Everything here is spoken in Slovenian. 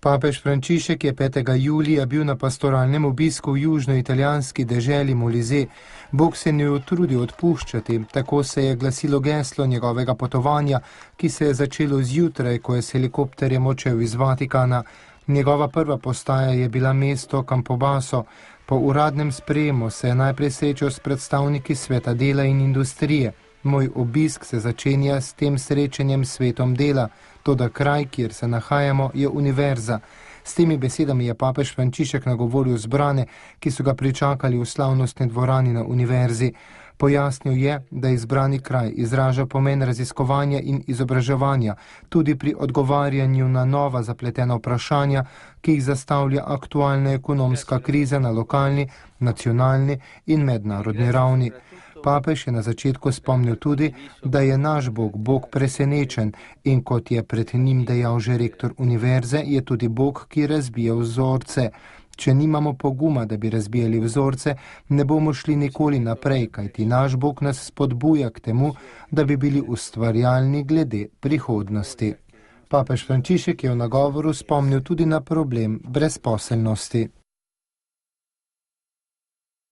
Papež Frančišek je 5. julija bil na pastoralnem obisku v južnoitalijanski deželi Molise. Bog se ni utrudil odpuščati, tako se je glasilo geslo njegovega potovanja, ki se je začelo zjutraj, ko je s helikopterjem odšel iz Vatikana. Njegova prva postaja je bila mesto Campobasso. Po uradnem sprejemu se je najprej srečal s predstavniki sveta dela in industrije. Moj obisk se začenja s tem srečanjem s svetom dela, toda kraj, kjer se nahajamo, je univerza. S temi besedami je papež Frančišek nagovoril zbrane, ki so ga pričakali v slavnostni dvorani na univerzi. Pojasnil je, da izbrani kraj izraža pomen raziskovanja in izobraževanja, tudi pri odgovarjanju na nova zapletena vprašanja, ki jih zastavlja aktualna ekonomska kriza na lokalni, nacionalni in mednarodni ravni. Papež je na začetku spomnil tudi, da je naš Bog, Bog presenečen in kot je pred njim dejal že rektor univerze, je tudi Bog, ki razbija vzorce. Če nimamo poguma, da bi razbijali vzorce, ne bomo šli nikoli naprej, kajti naš Bog nas spodbuja k temu, da bi bili ustvarjalni glede prihodnosti. Papež Frančišek je v nagovoru spomnil tudi na problem brezposelnosti.